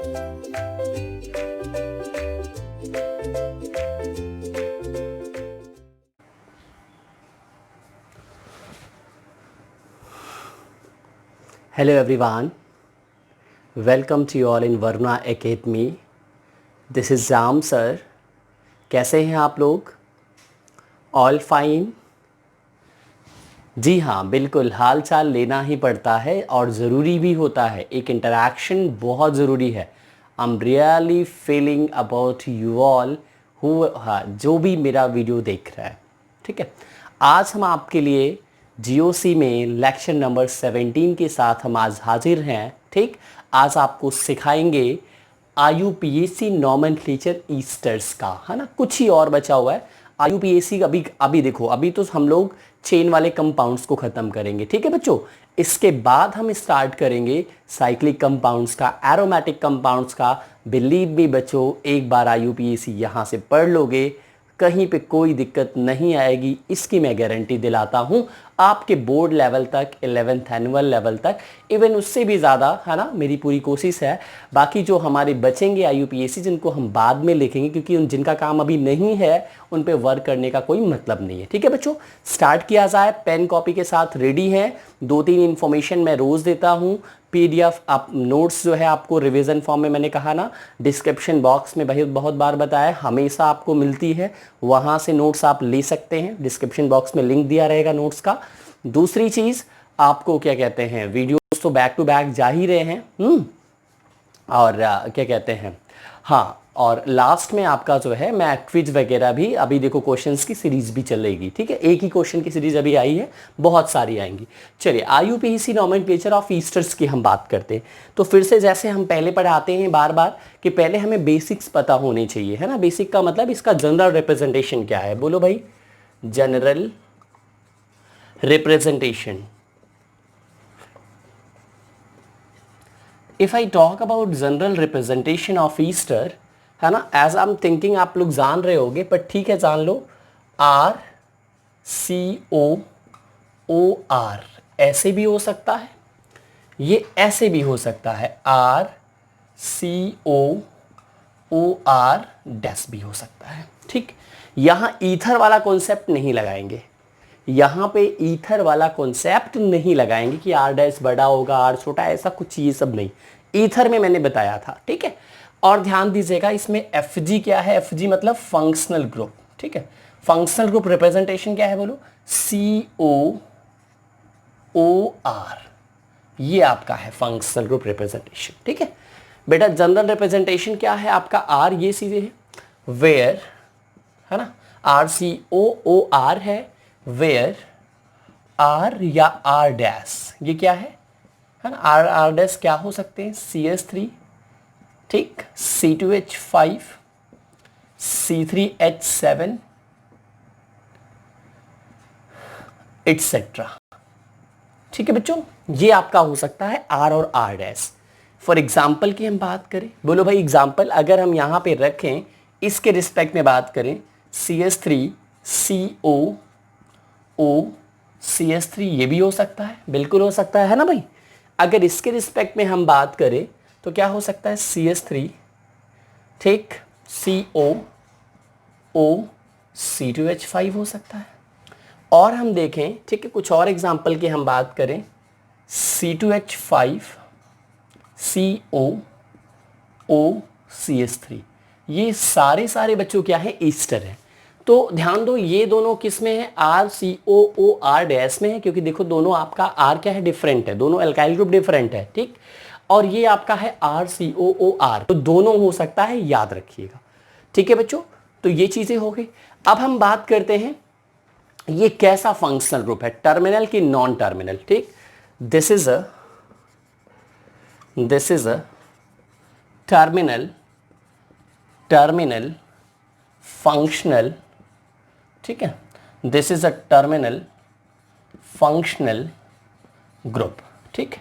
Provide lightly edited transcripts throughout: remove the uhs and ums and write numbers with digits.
Hello everyone, welcome to you all in Varuna Academy. This is jam sir. कैसे हैं आप लोग? All fine? जी हाँ, बिल्कुल हाल चाल लेना ही पड़ता है और ज़रूरी भी होता है. एक इंटरेक्शन बहुत ज़रूरी है. I am really feeling about you all जो भी मेरा वीडियो देख रहा है. ठीक है, आज हम आपके लिए जीओसी में लेक्चर नंबर 17 के साथ हम आज हाजिर हैं. ठीक, आज आपको सिखाएंगे आईयूपीएसी नॉमेनक्लेचर ईस्टर्स का, है ना. कुछ ही और बचा हुआ है. आईयूपीएसी अभी देखो, अभी तो हम लोग चेन वाले कंपाउंड्स को ख़त्म करेंगे. ठीक है बच्चों, इसके बाद हम स्टार्ट करेंगे साइक्लिक कंपाउंड्स का, एरोमेटिक कंपाउंड्स का. बिलीव मी बच्चों, एक बार आईयूपीएसी यहाँ से पढ़ लोगे, कहीं पे कोई दिक्कत नहीं आएगी, इसकी मैं गारंटी दिलाता हूँ. आपके बोर्ड लेवल तक, 11th एनुअल लेवल तक, इवन उससे भी ज़्यादा, है ना, मेरी पूरी कोशिश है. बाकी जो हमारे बचेंगे आईयूपीएसी, जिनको हम बाद में लिखेंगे, क्योंकि जिनका काम अभी नहीं है उन पे वर्क करने का कोई मतलब नहीं है. ठीक है बच्चों, स्टार्ट किया जाए. पेन कॉपी के साथ रेडी हैं. 2-3 इन्फॉर्मेशन मैं रोज़ देता हूँ. पीडीएफ आप नोट्स जो है आपको रिवीजन फॉर्म में, मैंने कहा ना, डिस्क्रिप्शन बॉक्स में भाई बहुत बार बताया, हमेशा आपको मिलती है. वहाँ से नोट्स आप ले सकते हैं. डिस्क्रिप्शन बॉक्स में लिंक दिया रहेगा नोट्स का. दूसरी चीज़, आपको क्या कहते हैं, वीडियोस तो बैक टू बैक जा ही रहे हैं. और क्या कहते हैं, हाँ, और लास्ट में आपका जो है मैं क्विज वगैरह भी, अभी देखो क्वेश्चंस की सीरीज भी चलेगी. ठीक है, एक ही क्वेश्चन की सीरीज अभी आई है, बहुत सारी आएंगी. चलिए, आईयूपीएसी नॉमेनक्लेचर ऑफ ईस्टर्स की हम बात करते हैं. तो फिर से जैसे हम पहले पढ़ाते हैं बार बार कि पहले हमें बेसिक्स पता होने चाहिए, है ना. बेसिक का मतलब इसका जनरल रिप्रेजेंटेशन क्या है, बोलो भाई. General representation. If I talk about general representation of Easter, है ना, एज आई एम थिंकिंग आप लोग जान रहे होगे, पर ठीक है, जान लो. RCOOR ऐसे भी हो सकता है, ये ऐसे भी हो सकता है, RCOOR डैश भी हो सकता है. ठीक, यहाँ ईथर वाला कॉन्सेप्ट नहीं लगाएंगे. यहाँ पे ईथर वाला कॉन्सेप्ट नहीं लगाएंगे कि R डैश बड़ा होगा, R छोटा, ऐसा कुछ ये सब नहीं. ईथर में मैंने बताया था. ठीक है, और ध्यान दीजिएगा, इसमें FG क्या है. FG मतलब फंक्शनल ग्रुप. ठीक है, फंक्शनल ग्रुप रिप्रेजेंटेशन क्या है, बोलो. COOR, ये आपका है फंक्शनल ग्रुप रिप्रेजेंटेशन. ठीक है बेटा, जनरल रिप्रेजेंटेशन क्या है आपका, R, ये सीधे है. वेयर, है ना, RCOOR है. वेयर R या R डैश, ये क्या है ना, R डैश क्या हो सकते हैं, CH3, ठीक, C2H5, C3H7 एटसेट्रा. ठीक है बच्चों, ये आपका हो सकता है R और R डैश. फॉर एग्जाम्पल की हम बात करें, बोलो भाई एग्जाम्पल, अगर हम यहाँ पे रखें, इसके रिस्पेक्ट में बात करें, CH3 COOCH3, ये भी हो सकता है, बिल्कुल हो सकता है ना भाई. अगर इसके रिस्पेक्ट में हम बात करें तो क्या हो सकता है, CH3, ठीक, COOC2H5 हो सकता है. और हम देखें, ठीक है, कुछ और एग्जाम्पल की हम बात करें, C2H5 COOCH3, ये सारे बच्चों क्या है, ईस्टर है. तो ध्यान दो, ये दोनों किस में है, RCOOR डैश में है, क्योंकि देखो दोनों आपका R क्या है, डिफरेंट है, दोनों एल्काइल ग्रुप डिफरेंट है. ठीक, और ये आपका है RCOOR, तो दोनों हो सकता है, याद रखिएगा. ठीक है बच्चों, तो ये चीजें हो गई. अब हम बात करते हैं ये कैसा फंक्शनल ग्रुप है, टर्मिनल की नॉन टर्मिनल. ठीक, this is a terminal functional. ठीक है, this is a terminal functional group. ठीक,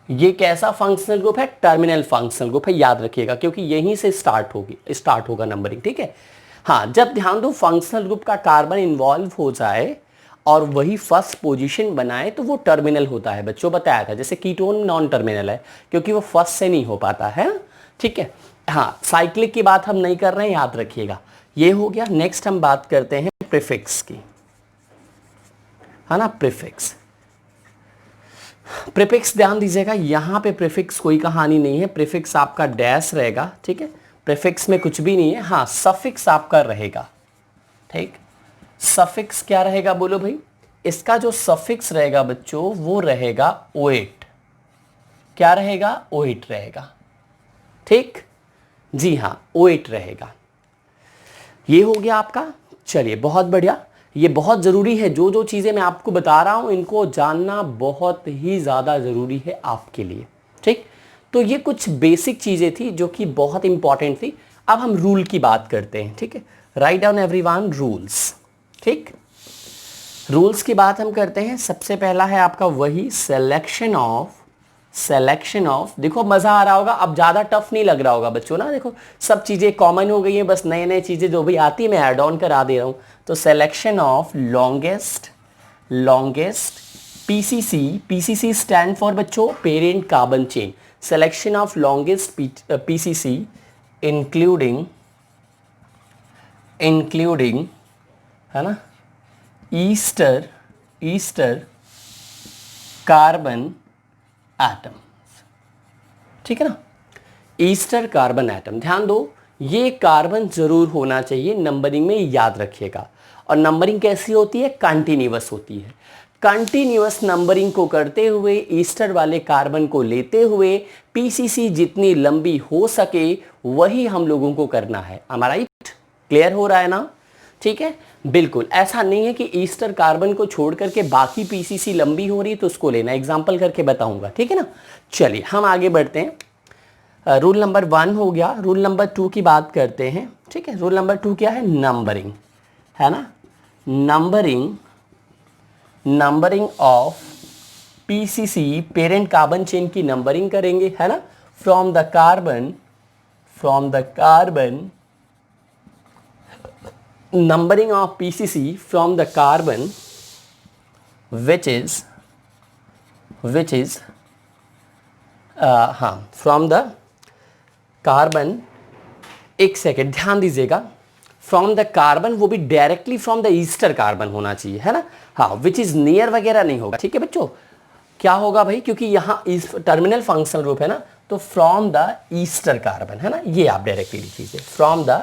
ये कैसा फंक्शनल ग्रुप है, टर्मिनल फंक्शनल ग्रुप है, याद रखिएगा, क्योंकि यहीं से स्टार्ट होगा नंबरिंग. ठीक है, हाँ, जब ध्यान दो फंक्शनल ग्रुप का कार्बन इन्वॉल्व हो जाए और वही फर्स्ट पोजीशन बनाए तो वो टर्मिनल होता है। बच्चों बताया था, जैसे कीटोन नॉन टर्मिनल है क्योंकि वो फर्स्ट से नहीं हो पाता है। ठीक है, हाँ साइक्लिक की बात हम नहीं कर रहे हैं, याद रखिएगा। ये हो गया। नेक्स्ट हम बात करते हैं प्रीफिक्स की, है ना। प्रीफिक्स, प्रीफिक्स ध्यान दीजिएगा, यहां पे प्रीफिक्स कोई कहानी नहीं है। प्रीफिक्स आपका डैश रहेगा, ठीक है। प्रीफिक्स में कुछ भी नहीं है, हाँ सफिक्स आपका रहेगा। ठीक, सफिक्स क्या रहेगा बोलो भाई। इसका जो सफिक्स रहेगा बच्चों वो रहेगा ओएट। क्या रहेगा? ओएट रहेगा। ठीक, जी हाँ ओएट रहेगा। ये हो गया आपका। चलिए बहुत बढ़िया, ये बहुत ज़रूरी है। जो जो चीज़ें मैं आपको बता रहा हूँ इनको जानना बहुत ही ज़्यादा ज़रूरी है आपके लिए। ठीक, तो ये कुछ बेसिक चीज़ें थी जो कि बहुत इंपॉर्टेंट थी। अब हम रूल की बात करते हैं, ठीक है। Write down everyone rules. ठीक, रूल्स की बात हम करते हैं। सबसे पहला है आपका वही सिलेक्शन ऑफ। देखो मजा आ रहा होगा, अब ज्यादा टफ नहीं लग रहा होगा बच्चों ना। देखो सब चीजें कॉमन हो गई हैं, बस नए नए चीजें जो भी आती है मैं ऐड ऑन करा दे रहा हूं। तो selection of longest PCC stand for बच्चों parent carbon chain. Selection of longest PCC including है ना ईस्टर कार्बन एटम। ठीक है ना, ईस्टर कार्बन एटम। ध्यान दो, ये कार्बन जरूर होना चाहिए, नंबरिंग में याद रखिएगा। और नंबरिंग कैसी होती है? कंटिन्यूअस होती है। कंटिन्यूअस नंबरिंग को करते हुए ईस्टर वाले कार्बन को लेते हुए पीसीसी जितनी लंबी हो सके वही हम लोगों को करना है। हमारा क्लियर हो रहा है ना? ठीक है, बिल्कुल ऐसा नहीं है कि ईस्टर कार्बन को छोड़ करके बाकी पीसीसी लंबी हो रही तो उसको लेना। एग्जांपल करके बताऊंगा, ठीक है ना। चलिए हम आगे बढ़ते हैं। रूल नंबर 1 हो गया। रूल नंबर 2 की बात करते हैं, ठीक है। रूल नंबर 2 क्या है? नंबरिंग, है ना। Numbering of PCC parent carbon chain की नंबरिंग करेंगे, है ना। From the carbon numbering of PCC from the carbon which is from the carbon। एक सेकेंड ध्यान दीजिएगा, फ्रॉम द कार्बन वो भी directly from the Easter carbon होना चाहिए, है ना। हाँ, विच इज नियर वगैरह नहीं होगा, ठीक है बच्चों। क्या होगा भाई, क्योंकि यहाँ टर्मिनल फंक्शनल ग्रुप है ना, तो फ्रॉम द ईस्टर कार्बन, है ना। ये आप डायरेक्टली लिखिए, फ्रॉम द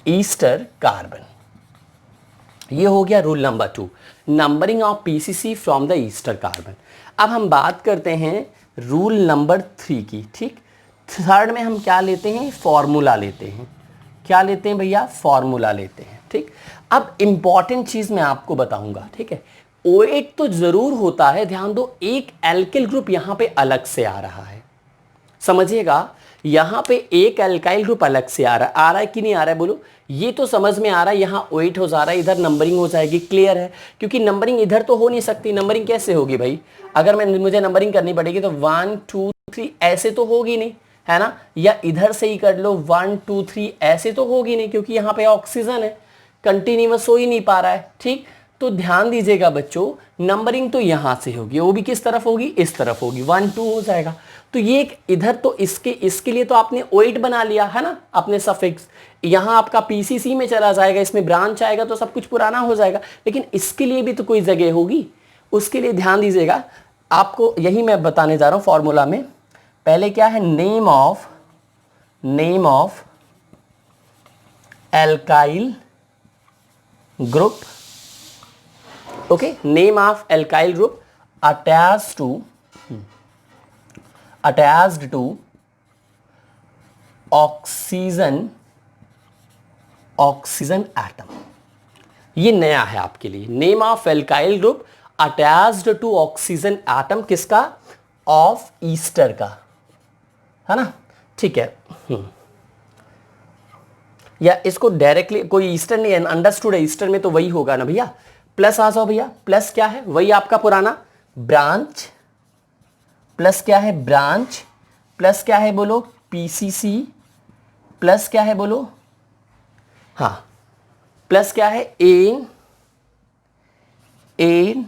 ईस्टर कार्बन। ये हो गया rule number 2, numbering of PCC from the Easter carbon. अब हम बात करते हैं रूल नंबर 3 की। ठीक, थर्ड में हम क्या लेते हैं? फॉर्मूला लेते हैं। क्या लेते हैं भैया? फॉर्मूला लेते हैं। ठीक, अब इंपॉर्टेंट चीज मैं आपको बताऊंगा, ठीक है। OH तो जरूर होता है, ध्यान दो, एक एल्किल ग्रुप यहां पे अलग से आ रहा है, समझिएगा। यहां पे एक एल्काइल ग्रुप अलग से आ रहा है कि नहीं आ रहा है बोलो। ये तो समझ में आ रहा है, यहां OH हो जा रहा है, इधर नंबरिंग हो जाएगी, क्लियर है। क्योंकि नंबरिंग इधर तो हो नहीं सकती। नंबरिंग कैसे होगी भाई? अगर मुझे नंबरिंग करनी पड़ेगी तो 1 2 3 ऐसे तो होगी नहीं, है ना। या इधर से ही कर लो 1 2 3, ऐसे तो होगी नहीं, क्योंकि यहाँ पे ऑक्सीजन है, कंटिन्यूअस हो ही नहीं पा रहा है। ठीक, तो ध्यान दीजिएगा बच्चों, नंबरिंग तो यहां से होगी, वो भी किस तरफ होगी? इस तरफ होगी, 1 2 हो जाएगा। तो ये एक इधर तो इसके लिए तो आपने OH बना लिया, है ना, अपने सफिक्स। यहां आपका पीसीसी में चला जाएगा, इसमें ब्रांच आएगा तो सब कुछ पुराना हो जाएगा। लेकिन इसके लिए भी तो कोई जगह होगी, उसके लिए ध्यान दीजिएगा। आपको यही मैं बताने जा रहा हूं फॉर्मूला में। पहले क्या है? Name of alkyl group, okay, name of alkyl group attached to oxygen atom. ये नया है आपके लिए। Name of alkyl group attached to oxygen atom, किसका? ऑफ ईस्टर का, है ना। ठीक है, या इसको डायरेक्टली कोई ईस्टर नहीं है, अंडरस्टूड है। ईस्टर में तो वही होगा ना भैया। प्लस आ जाओ भैया, प्लस क्या है? वही आपका पुराना ब्रांच, प्लस क्या है? ब्रांच, प्लस क्या है बोलो? पीसीसी, प्लस क्या है बोलो? हाँ, प्लस क्या है एन एन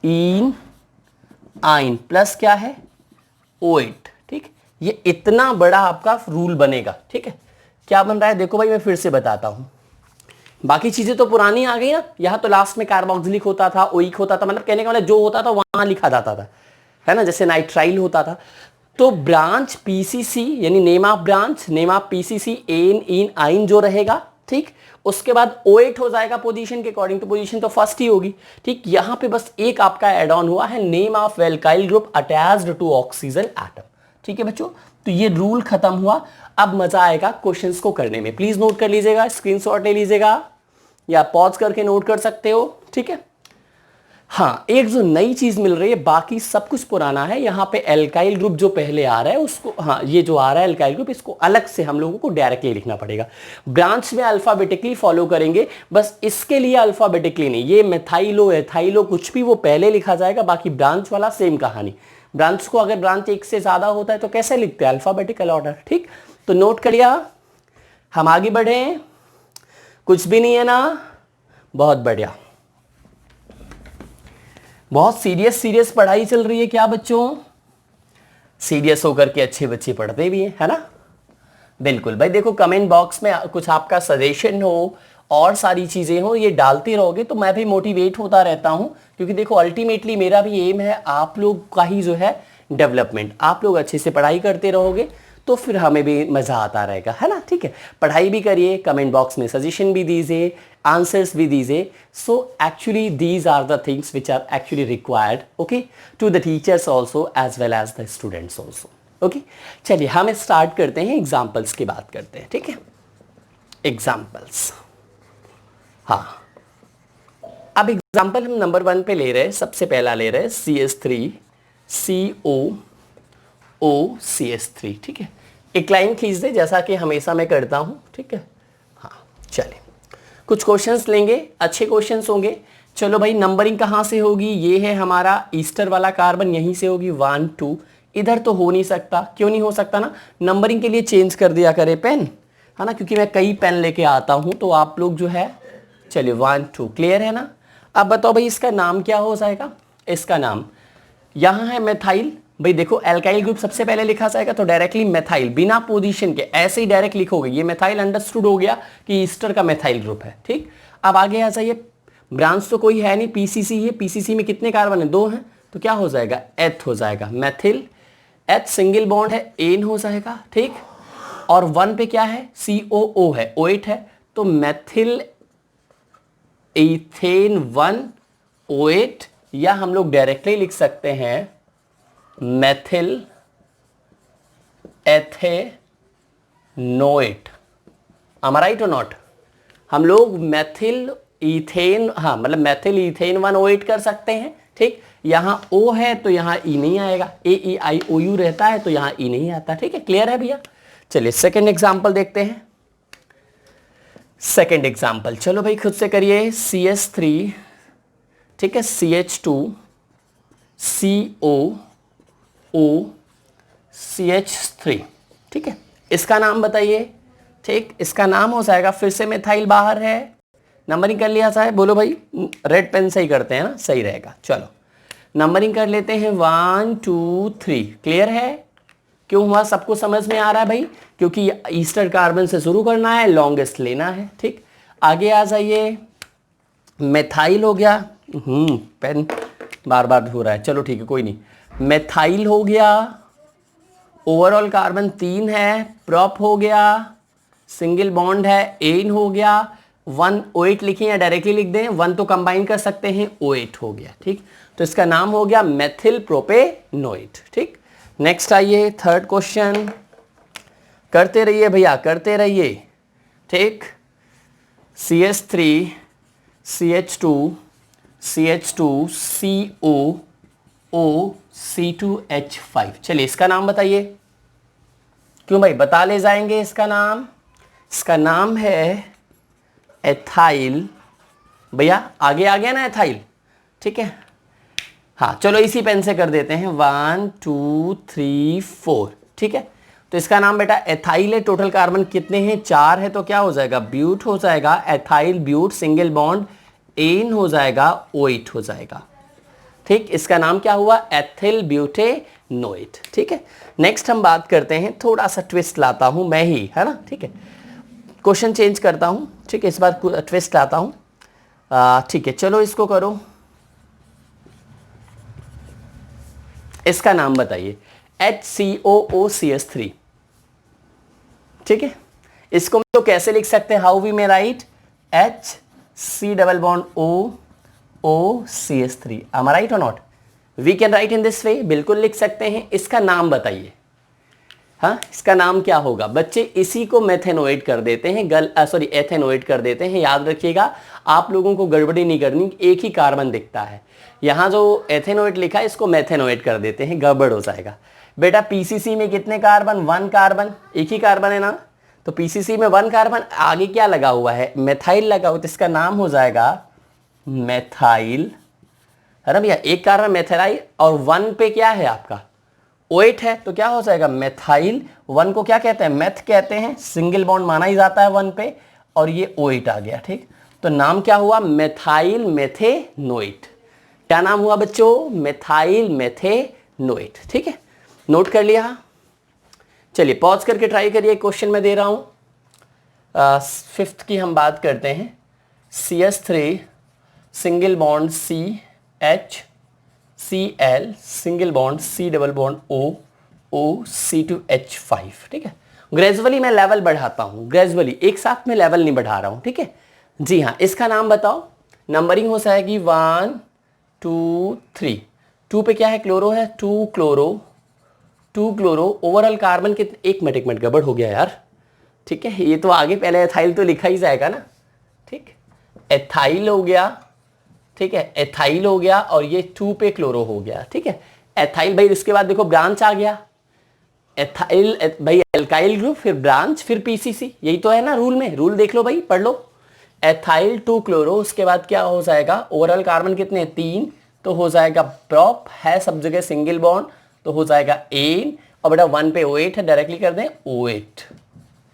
इन आइन प्लस क्या है OH। ठीक, ये इतना बड़ा आपका रूल बनेगा। ठीक है, क्या बन रहा है देखो भाई, मैं फिर से बताता हूं। बाकी चीजें तो पुरानी आ गई ना, यहां तो लास्ट में कार्बोक्सिलिक होता था, ओइक होता था, मतलब कहने का मतलब जो होता था वहां लिखा जाता था, है ना, जैसे नाइट्राइल होता था। तो ब्रांच पीसीसी यानी name of branch, name of PCC ane ene yne जो रहेगा, ठीक, उसके बाद OH हो जाएगा पोजीशन के अकॉर्डिंग, तो पोजीशन तो फर्स्ट ही होगी। ठीक, यहां पे बस एक आपका एड ऑन हुआ है, name of alkyl group attached to oxygen atom. ठीक है बच्चों, तो ये रूल खत्म हुआ। अब मजा आएगा क्वेश्चंस को करने में। प्लीज नोट कर लीजिएगा, स्क्रीनशॉट ले लीजिएगा या पॉज करके नोट कर सकते हो। ठीक है, हाँ, एक जो नई चीज मिल रही है, बाकी सब कुछ पुराना है। यहाँ पे एल्काइल ग्रुप जो पहले आ रहा है उसको, हाँ ये जो आ रहा है एल्काइल ग्रुप, इसको अलग से हम लोगों को डायरेक्टली लिखना पड़ेगा। ब्रांच में अल्फाबेटिकली फॉलो करेंगे, बस इसके लिए अल्फाबेटिकली नहीं, ये मेथाइलो एथाइलो कुछ भी वो पहले लिखा जाएगा, बाकी ब्रांच वाला सेम कहानी। ब्रांच को अगर ब्रांच एक से ज्यादा होता है तो कैसे लिखते हैं, अल्फाबेटिकल ऑर्डर। ठीक, तो नोट कर लिया, हम आगे बढ़े, कुछ भी नहीं है ना, बहुत बढ़िया। बहुत सीरियस पढ़ाई चल रही है क्या बच्चों? सीरियस होकर के अच्छे बच्चे पढ़ते भी हैं, है ना? बिल्कुल भाई, देखो कमेंट बॉक्स में कुछ आपका सजेशन हो और सारी चीजें हो, ये डालते रहोगे तो मैं भी मोटिवेट होता रहता हूं, क्योंकि देखो अल्टीमेटली मेरा भी एम है आप लोग का ही जो है डेवलपमेंट। आप लोग अच्छे से पढ़ाई करते रहोगे तो फिर हमें भी मजा आता रहेगा, है ना? ठीक है, पढ़ाई भी करिए, कमेंट बॉक्स में सजेशन भी दीजिए, आंसर्स भी दीजिए। So actually these are the things which are actually required, okay, to the teachers also as well as the students also. Okay, चलिए हम स्टार्ट करते हैं, एग्जाम्पल्स की बात करते हैं। ठीक है, एग्जाम्पल्स, हाँ, अब एग्जाम्पल हम नंबर 1 पे ले रहे हैं। सबसे पहला ले रहे हैं CH3COOCH3। ठीक है, एक लाइन खींच दे जैसा कि हमेशा मैं करता हूं। ठीक है, हाँ, चलिए कुछ क्वेश्चंस लेंगे, अच्छे क्वेश्चंस होंगे। चलो भाई, नंबरिंग कहाँ से होगी? ये है हमारा ईस्टर वाला कार्बन, यहीं से होगी 1 2। इधर तो हो नहीं सकता, क्यों नहीं हो सकता ना, नंबरिंग के लिए चेंज कर दिया करे पेन, है ना, क्योंकि मैं कई पेन लेके आता हूं तो आप लोग जो है, चलिए 1 2 क्लियर है ना? अब बताओ भाई इसका नाम क्या हो जाएगा? इसका नाम यहां है मेथाइल। भाई देखो एल्काइल ग्रुप सबसे पहले लिखा जाएगा तो डायरेक्टली मेथाइल, बिना पोजीशन के ऐसे ही डायरेक्ट लिखोगे, ये मेथाइल अंडरस्टूड हो गया कि ईस्टर का मेथाइल ग्रुप है। ठीक, अब आगे आ जाइए, ब्रांच तो कोई है नहीं, पीसीसी है, पीसीसी में कितने कार्बन है? 2 हैं, तो क्या हो जाएगा? एथ हो जाएगा, मेथिल एथ, सिंगल बॉन्ड है, एन हो जाएगा। ठीक, और 1 पे क्या है? COO है, OH है, तो मेथिल इथेन 1 OH, या हम लोग डायरेक्टली लिख सकते हैं methyl ethanoate. am I right or not? हम लोग मेथिल इथेन, हाँ मतलब मेथिल इथेन 1 OH कर सकते हैं। ठीक, यहां O है तो यहां E नहीं आएगा, AEIOU रहता है तो यहां E नहीं आता। ठीक है, क्लियर है भैया? चलिए सेकंड एग्जांपल देखते हैं। सेकंड एग्जांपल, चलो भाई खुद से करिए। CH3, ठीक है, CH2COOCH3। ठीक है, इसका नाम बताइए। ठीक, इसका नाम हो जाएगा, फिर से मेथाइल बाहर है, नंबरिंग कर लिया जाए, बोलो भाई, रेड पेन से ही करते हैं ना, सही रहेगा। चलो नंबरिंग कर लेते हैं 1 2 3। क्लियर है? क्यों हुआ? सबको समझ में आ रहा है भाई? क्योंकि ईस्टर कार्बन से शुरू करना है, लॉन्गेस्ट लेना है। ठीक, आगे आ जाइए, मेथाइल हो गया, पेन बार बार हो रहा है, चलो ठीक है कोई नहीं। मेथाइल हो गया, ओवरऑल कार्बन 3 है, प्रॉप हो गया, सिंगल बॉन्ड है, एन हो गया, 1 OH लिखें या डायरेक्टली लिख दें, 1 तो कंबाइन कर सकते हैं, OH हो गया। ठीक, तो इसका नाम हो गया मेथिल प्रोपेनोएट। ठीक, नेक्स्ट आइए, थर्ड क्वेश्चन, करते रहिए भैया, करते रहिए। ठीक, CH3 CH2 CH2COOC2H5। चलिए इसका नाम बताइए। क्यों भाई, बता ले जाएंगे इसका नाम? इसका नाम है एथाइल। भैया आगे आ गया ना एथाइल? ठीक है, हाँ चलो इसी पेन से कर देते हैं, 1 2 3 4। ठीक है, तो इसका नाम बेटा एथाइल है। टोटल कार्बन कितने हैं? 4 है, तो क्या हो जाएगा? ब्यूट हो जाएगा, ethyl but, single bond ane हो जाएगा, ओएट हो जाएगा। ठीक, इसका नाम क्या हुआ? एथिल ब्यूटेनोएट। ठीक है, नेक्स्ट हम बात करते हैं, थोड़ा सा ट्विस्ट लाता हूं मैं ही, है ना। ठीक है, क्वेश्चन चेंज करता हूं। ठीक है, इस बार ट्विस्ट लाता हूं। ठीक है, चलो इसको करो। इसका नाम बताइए, HCOOCH3। ठीक है, इसको तो कैसे लिख सकते हैं? How we may write? HC_OOCH3। am I right or not? We can write in this way, बिल्कुल लिख सकते हैं। इसका नाम बताइए। हाँ, इसका नाम क्या होगा बच्चे? इसी को मेथेनोएट कर देते हैं, एथेनोएट कर देते हैं। याद रखिएगा, आप लोगों को गड़बड़ी नहीं करनी, एक ही कार्बन दिखता है। यहाँ जो एथेनोएट लिखा है इसको मेथेनोएट कर देते हैं, गड़बड़ हो जाएगा। बेटा पीसीसी में कितने कार्बन? 1 कार्बन, एक ही कार्बन है ना। तो पीसीसी में 1 कार्बन, आगे क्या लगा हुआ है? मेथाइल लगा हुआ, तो इसका नाम हो जाएगा मेथाइल, है ना भैया। एक कार्बन मेथाइल, और 1 पे क्या है आपका? ओएट है, तो क्या हो जाएगा? मेथाइल। 1 को क्या कहते हैं? मेथ कहते हैं, सिंगल बॉन्ड माना ही जाता है 1 पे, और ये ओएट आ गया। ठीक, तो नाम क्या हुआ? मेथाइल मेथेनोएट। क्या नाम हुआ बच्चों? मेथाइल मेथेनोएट। ठीक है, नोट कर लिया। चलिए पॉज करके ट्राई करिए, क्वेश्चन मैं दे रहा हूं। 5th की हम बात करते हैं। CH3 single bond CH, Cl single bond C double bond O, C2H5। ठीक है, ग्रेजुअली मैं लेवल बढ़ाता हूं, ग्रेजुअली, एक साथ में लेवल नहीं बढ़ा रहा हूं। ठीक है जी हाँ, इसका नाम बताओ। नंबरिंग हो जाएगी 1 2 3। 2 पे क्या है? क्लोरो है, 2 क्लोरो। ओवरऑल कार्बन कितने? एक मिनट गड़बड़ हो गया यार। ठीक है, ये तो आगे पहले एथाइल तो लिखा ही जाएगा ना। ठीक, एथाइल हो गया। ठीक है, एथाइल हो गया, और ये 2 पे क्लोरो हो गया। ठीक है, एथाइल भाई, इसके बाद देखो ब्रांच आ गया। एथाइल भाई एल्काइल ग्रुप, फिर ब्रांच, फिर पीसीसी, यही तो है ना रूल में। रूल देख लो भाई, पढ़ लो। एथाइल 2 क्लोरो, उसके बाद क्या हो जाएगा? ओवरऑल कार्बन कितने? 3, तो हो जाएगा प्रॉप, है सब जगह सिंगल बॉन्ड, तो हो जाएगा एन, और बेटा 1 पे OH है, डायरेक्टली कर दें OH।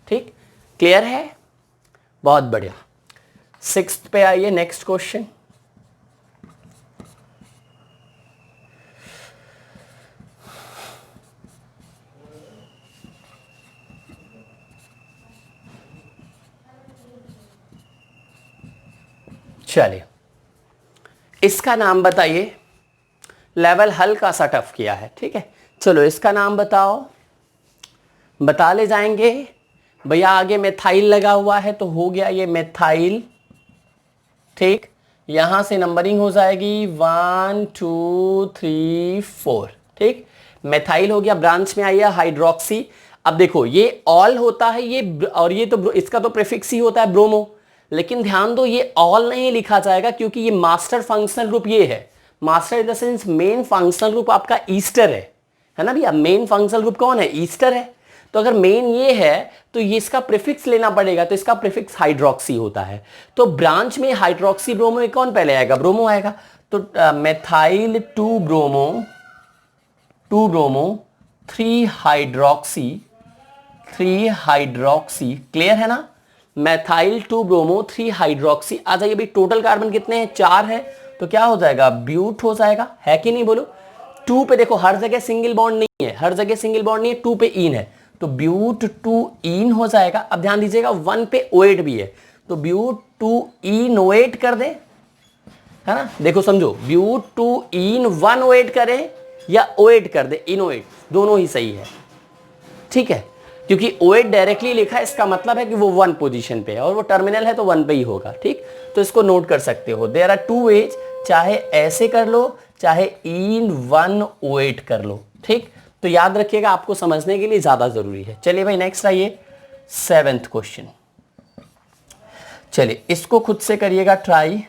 ठीक, क्लियर है? बहुत बढ़िया। 6th पे आइए, नेक्स्ट क्वेश्चन। चलिए, इसका नाम बताइए। लेवल हल्का सा टफ किया है। ठीक है, चलो इसका नाम बताओ। बता ले जाएंगे भैया। आगे मेथाइल लगा हुआ है, तो हो गया ये मेथाइल। ठीक, यहां से नंबरिंग हो जाएगी 1 2 3 4। ठीक, मेथाइल हो गया, ब्रांच में आई है हाइड्रोक्सी। अब देखो ये ऑल होता है ये, और ये तो इसका तो प्रीफिक्स ही होता है ब्रोमो। लेकिन ध्यान दो, ये ऑल नहीं लिखा जाएगा, क्योंकि ये मास्टर फंक्शनल ग्रुप ये है। Master in the sense main functional group आपका ईस्टर है ना भैया। मेन फंक्शनल ग्रुप कौन है? ईस्टर है। तो अगर मेन ये है, तो ये इसका प्रीफिक्स लेना पड़ेगा, तो इसका प्रीफिक्स हाइड्रोक्सी होता है। तो ब्रांच में हाइड्रोक्सी ब्रोमो में कौन पहले आएगा? ब्रोमो आएगा। तो मेथाइल 2 ब्रोमो 3 हाइड्रोक्सी। क्लियर है ना? Methyl 2 bromo 3 hydroxy. आ जाइए भाई, टोटल कार्बन कितने हैं? 4 है, तो क्या हो जाएगा? ब्यूट हो जाएगा, है कि नहीं बोलो। 2 पे देखो, हर जगह सिंगल बॉन्ड नहीं है, हर जगह सिंगल बॉन्ड नहीं है, 2 पे इन है, तो ब्यूट 2 इन हो जाएगा। अब ध्यान दीजिएगा, 1 पे OH भी है, तो ब्यूट 2 इनोएट कर दे, है ना। देखो समझो, ब्यूट 2 इन 1 OH करें या OH कर दे, इनोएट, दोनों ही सही है। ठीक है, क्योंकि OH डायरेक्टली लिखा है, इसका मतलब है कि वो 1 पोजीशन पे है, और वो टर्मिनल है तो 1 पे ही होगा। ठीक, तो इसको नोट कर सकते हो। देयर आर 2 ways, चाहे ऐसे कर लो, चाहे इन 1 OH कर लो। ठीक, तो याद रखिएगा, आपको समझने के लिए ज्यादा जरूरी है। चलिए भाई नेक्स्ट आइए, 7th क्वेश्चन। चलिए इसको खुद से करिएगा ट्राई।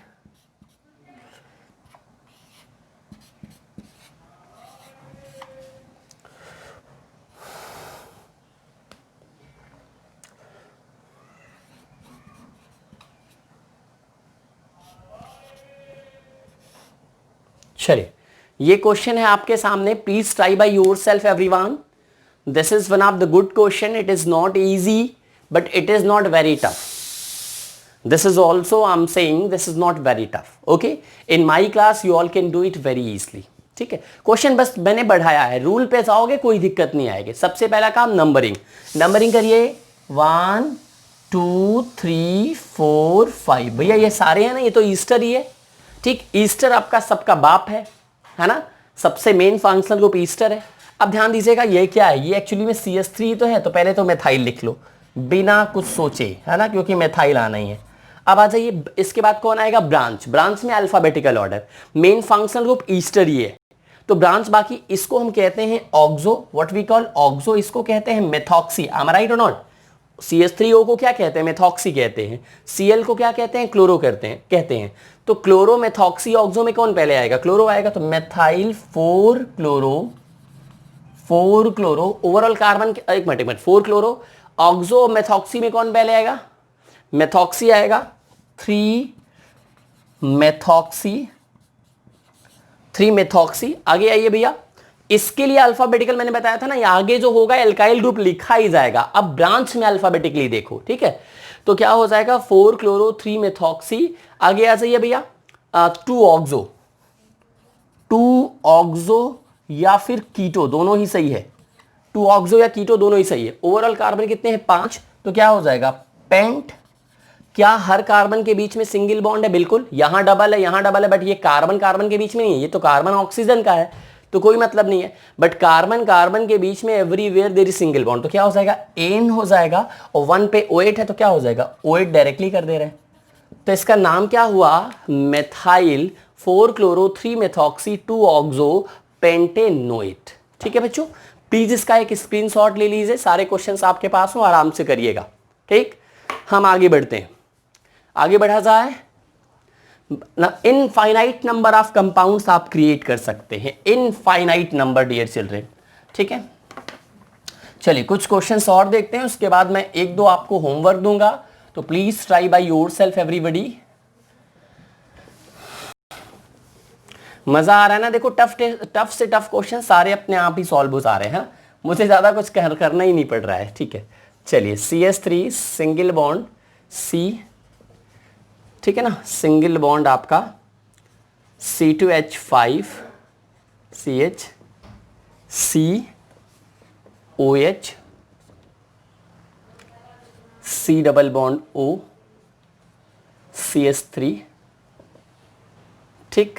चलिए, ये क्वेश्चन है आपके सामने। Please try by yourself everyone. This is one of the good question. It is not easy, but it is not very tough. This is also, I'm saying, this is not very tough. Okay? In my class, you all can do it very easily. ठीक है, question बस मैंने बढ़ाया है, rule पे जाओगे कोई दिक्कत नहीं आएगी. सबसे पहला काम नंबरिंग. नंबरिंग करिए 1 2 3 4 5. भैया ये सारे हैं ना, ये तो ईस्टर ही है. ठीक, ईस्टर आपका सबका बाप है ना. सबसे मेन फंक्शनल ग्रुप ईस्टर है. अब ध्यान दीजिएगा, ये क्या है, ये एक्चुअली में CS3 तो है, तो पहले तो मेथाइल लिख लो बिना कुछ सोचे, है ना, क्योंकि मेथाइल आना ही है. अब आ जाइए, इसके बाद कौन आएगा, ब्रांच. ब्रांच में alphabetical order. Main functional group ester ही है, तो ब्रांच बाकी. इसको हम कहते हैं oxo. What we call oxo. इसको कहते हैं methoxy. Am I right or not. CS3O को क्या कहते हैं, मेथॉक्सी कहते हैं. Cl को क्या कहते हैं, क्लोरो कहते हैं. तो क्लोरो मेथॉक्सी ऑक्सो में कौन पहले आएगा, क्लोरो आएगा. तो मेथाइल 4 क्लोरो ओवरऑल कार्बन, एक मिनट 4 क्लोरो. ऑक्सो मेथॉक्सी में कौन पहले आएगा, मेथॉक्सी आएगा. 3 मेथॉक्सी. आगे आइए भैया, इसके लिए अल्फाबेटिकल मैंने बताया था ना, ये आगे जो होगा एल्काइल ग्रुप लिखा ही जाएगा. अब ब्रांच में अल्फाबेटिकली देखो, ठीक है. तो क्या हो जाएगा, 4 क्लोरो 3 मेथॉक्सी. आगे आ जाइए भैया, 2 ऑक्सो या फिर कीटो, दोनों ही सही है. 2 ऑक्सो या कीटो दोनों ही सही है. ओवरऑल कार्बन कितने हैं, 5. तो क्या हो जाएगा, पेंट. क्या हर कार्बन के बीच में सिंगल बॉन्ड है, बिल्कुल. यहां डबल है, यहां डबल है, बट ये कार्बन कार्बन के बीच में नहीं है, ये तो कार्बन ऑक्सीजन का है, तो कोई मतलब नहीं है. बट कार्बन कार्बन के बीच में everywhere there is single bond. तो क्या हो जाएगा, एन हो जाएगा. और 1 पे O8 है, तो क्या हो जाएगा, O8 डायरेक्टली कर दे रहे हैं. तो इसका नाम क्या हुआ, मेथाइल 4 क्लोरो 3 मेथॉक्सी 2 ऑक्सो पेंटेनोएट. ठीक है बच्चों, प्लीज इसका एक स्क्रीनशॉट ले लीजिए. सारे क्वेश्चंस आपके पास हो, आराम से करिएगा. ठीक, हम आगे बढ़ते हैं. आगे बढ़ा जाए, इनफाइनाइट नंबर ऑफ कंपाउंड्स आप क्रिएट कर सकते हैं. Infinite number dear children. ठीक है, चलिए कुछ क्वेश्चंस और देखते हैं, उसके बाद मैं 1-2 आपको होमवर्क दूंगा. तो please try by yourself everybody. मजा आ रहा है ना. देखो टफ से टफ क्वेश्चन सारे अपने आप ही सॉल्व हो जा रहे हैं. मुझे ज्यादा कुछ करना ही नहीं पड़ रहा है. ठीक है, चलिए CS3 सिंगल बॉन्ड C, ठीक है ना, सिंगल बॉन्ड आपका C2H5 CH COH C double bond O CS3, ठीक,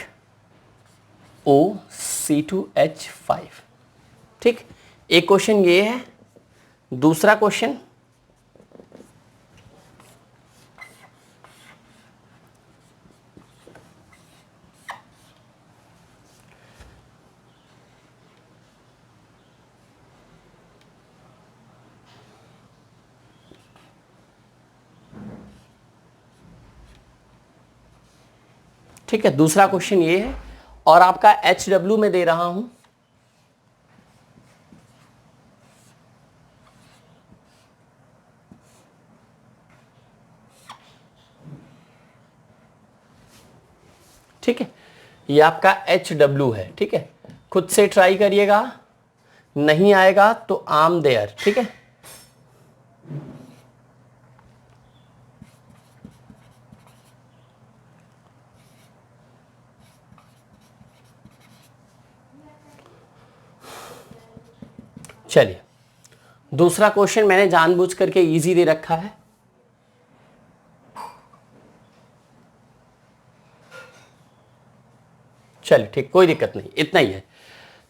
O C2H5. ठीक, एक क्वेश्चन ये है. दूसरा क्वेश्चन, ठीक है, दूसरा क्वेश्चन ये है और आपका HW में दे रहा हूं. ठीक है, ये आपका HW है. ठीक है, खुद से ट्राई करिएगा, नहीं आएगा तो आम देयर. ठीक है, चलिए दूसरा क्वेश्चन मैंने जानबूझ करके इजी दे रखा है. चलिए ठीक, कोई दिक्कत नहीं, इतना ही है.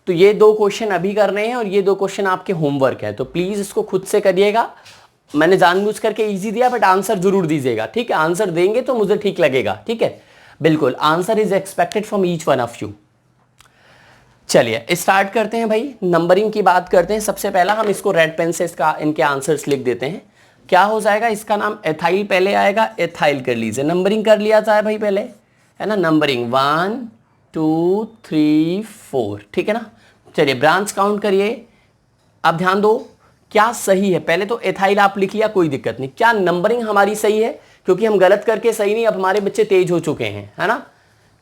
तो ये 2 क्वेश्चन अभी करने हैं और ये 2 क्वेश्चन आपके होमवर्क है, तो प्लीज इसको खुद से करिएगा. मैंने जानबूझ करके इजी दिया, बट आंसर जरूर दीजिएगा. ठीक है, आंसर देंगे तो मुझे ठीक लगेगा. ठीक है, बिल्कुल, answer is expected from each one of you. चलिए स्टार्ट करते हैं भाई, नंबरिंग की बात करते हैं. सबसे पहला हम इसको रेड पेन से इसका इनके आंसर्स लिख देते हैं. क्या हो जाएगा, इसका नाम एथाइल पहले आएगा, एथाइल कर लीजिए. नंबरिंग कर लिया जाए भाई पहले, है ना, नंबरिंग 1 2 3 4. ठीक है ना. चलिए ब्रांच काउंट करिए. अब ध्यान दो, क्या सही है, पहले तो एथाइल आप लिख लिया, कोई दिक्कत नहीं. क्या नंबरिंग हमारी सही है, क्योंकि हम गलत करके सही नहीं, अब हमारे बच्चे तेज हो चुके हैं, है ना.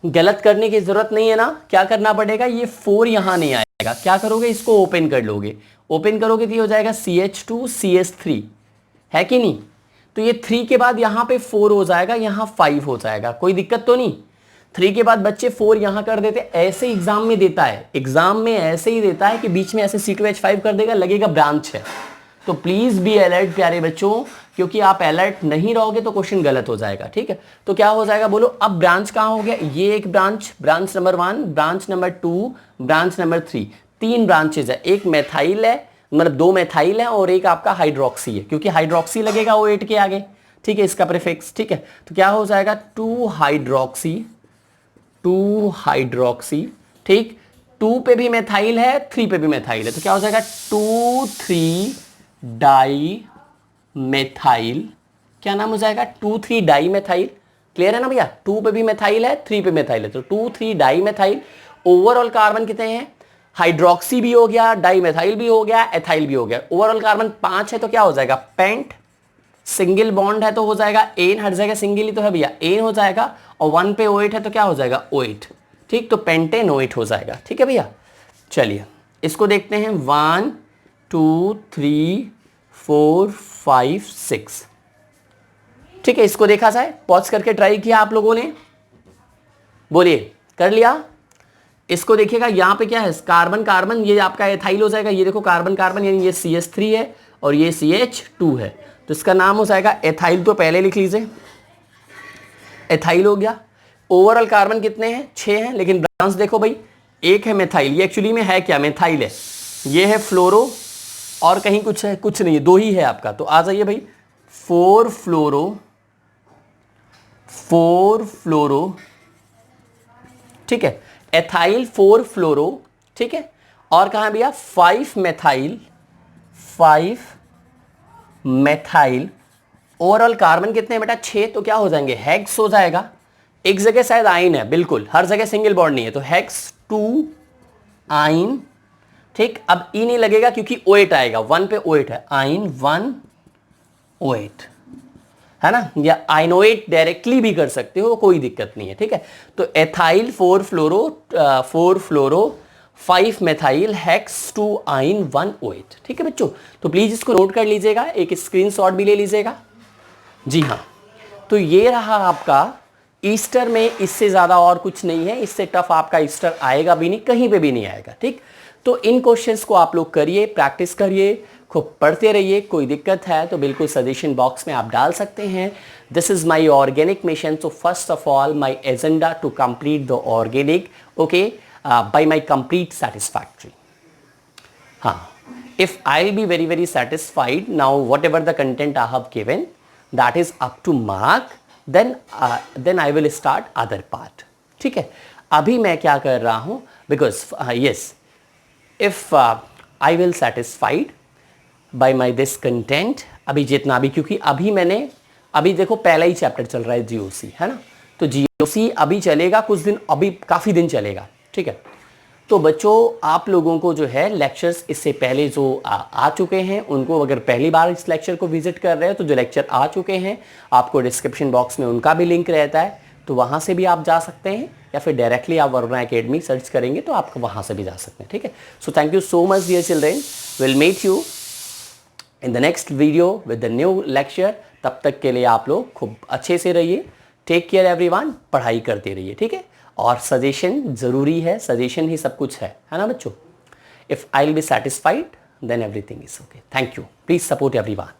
गलत करने की जरूरत नहीं है ना. क्या करना पड़ेगा, ये 4 यहां नहीं आएगा. क्या करोगे, इसको ओपन कर लोगे. ओपन करोगे तो ये हो जाएगा CH2CH3, है कि नहीं? तो ये 3 के बाद यहाँ पे 4 हो जाएगा, यहाँ 5 हो जाएगा, कोई दिक्कत तो नहीं? 3 के बाद बच्चे 4 यहाँ कर देते, ऐसे एग्जाम में देता है, एग्जाम में ऐसे ही देता है कि बीच में ऐसे C2H5 कर देगा, लगेगा ब्रांच है। तो प्लीज बी अलर्ट प्यारे बच्चों, क्योंकि आप अलर्ट नहीं रहोगे तो क्वेश्चन गलत हो जाएगा, ठीक है? तो क्या हो जाएगा बोलो, अब ब्रांच कहाँ हो गया? ये एक branch, branch number 1, branch number 2, branch number 3, 3 branches है। एक मेथाइल है, मतलब 2 मेथाइल है और एक आपका हाइड्रोक्सी है, क्योंकि हाइड्रोक्सी लगेगा O8 के आगे, ठीक है, इसका प्रीफिक्स, ठीक है? तो क्या हो जाएगा 2 हाइड्रोक्सी, ठीक, 2 पे भी मेथाइल है, 3 पे भी मेथाइल है, तो क्या हो जाएगा 2,3 डाई मेथाइल, क्या नाम हो जाएगा 2,3 डाई मेथाइल। क्लियर है ना भैया? 2 पे भी मेथाइल है, 3 पे मेथाइल है, तो 2,3 डाई मेथाइल। ओवरऑल कार्बन कितने हैं? हाइड्रोक्सी भी हो गया, डाई मेथाइल भी हो गया, एथाइल भी हो गया, ओवरऑल कार्बन 5 है, तो क्या हो जाएगा पेंट, सिंगल बॉन्ड है तो हो जाएगा एन, हर जगह सिंगल ही तो है भैया, एन हो जाएगा, और 1 पे O8 है तो क्या हो जाएगा O8, ठीक, तो पेंटेन O8 हो जाएगा, ठीक है भैया? चलिए इसको देखते हैं, 1 2 3 4 5 6, ठीक है, इसको देखा जाए, पॉज करके ट्राई किया आप लोगों ने, बोलिए कर लिया? इसको देखिएगा, यहां पे क्या है, कार्बन कार्बन, ये आपका एथाइल हो जाएगा, ये देखो कार्बन कार्बन, यानी ये CH3 है और ये CH2 है, तो इसका नाम हो जाएगा एथाइल, तो पहले लिख लीजिए, एथाइल हो गया। ओवरऑल कार्बन कितने हैं? 6 हैं, लेकिन ब्रांच देखो भाई, एक है मेथाइल, ये एक्चुअली में है क्या, मेथाइल है, ये है फ्लोरो, और कहीं कुछ है? कुछ नहीं है, 2 ही है आपका, तो आ जाइए भाई, 4 फ्लोरो, ठीक है, एथाइल 4 फ्लोरो, ठीक है, और कहां भैया 5 मेथाइल। ओवरऑल कार्बन कितने हैं बेटा? 6, तो क्या हो जाएंगे हेक्स हो जाएगा, एक जगह शायद आइन है, बिल्कुल हर जगह सिंगल बॉन्ड नहीं है, तो हेक्स 2 आइन, ठीक, अब ई नहीं लगेगा क्योंकि O8 आएगा, 1 पे O8 है, आइन 1 O8 है ना, या आइनोएट डायरेक्टली भी कर सकते हो, कोई दिक्कत नहीं है, ठीक है? तो एथाइल 4 फ्लोरो 5 मेथाइल हेक्स 2 आइन 1 O8, ठीक है बच्चों? तो प्लीज इसको नोट कर लीजिएगा, एक स्क्रीनशॉट भी ले लीजिएगा। जी हाँ, तो ये रहा आपका ईस्टर में, इससे ज्यादा और कुछ नहीं है, इससे टफ आपका ईस्टर आएगा भी नहीं, कहीं पे भी नहीं आएगा, ठीक? तो इन क्वेश्चंस को आप लोग करिए, प्रैक्टिस करिए, खूब पढ़ते रहिए, कोई दिक्कत है तो बिल्कुल सजेशन बॉक्स में आप डाल सकते हैं। This is my organic mission, so first of all my agenda to complete the organic, okay, by my complete satisfactory. हाँ, if I'll be very very satisfied now whatever the content I have given that is up to mark, then I will start other part, ठीक है? अभी मैं क्या कर रहा हूँ, because yes, if I will satisfied by my this content, अभी जितना भी, क्योंकि अभी मैंने, अभी देखो पहला ही चैप्टर चल रहा है GOC, है ना, तो GOC अभी चलेगा कुछ दिन, अभी काफ़ी दिन चलेगा, ठीक है? तो बच्चों आप लोगों को जो है लेक्चर्स इससे पहले जो आ चुके हैं, उनको अगर पहली बार इस लेक्चर को विजिट कर रहे हैं तो जो लेक्चर आ चुके हैं आपको डिस्क्रिप्शन बॉक्स में उनका भी लिंक रहता है, तो वहाँ से भी आप जा सकते हैं, या फिर डायरेक्टली आप वरुणा एकेडमी सर्च करेंगे तो आप वहाँ से भी जा सकते हैं, ठीक है? So thank you so much dear children, will meet you in the next video with the new lecture. तब तक के लिए आप लोग खूब अच्छे से रहिए, टेक केयर एवरीवन, पढ़ाई करते रहिए, ठीक है? और सजेशन ज़रूरी है, सजेशन ही सब कुछ है ना बच्चों? If I will be satisfied then everything is okay. Thank you, please support everyone.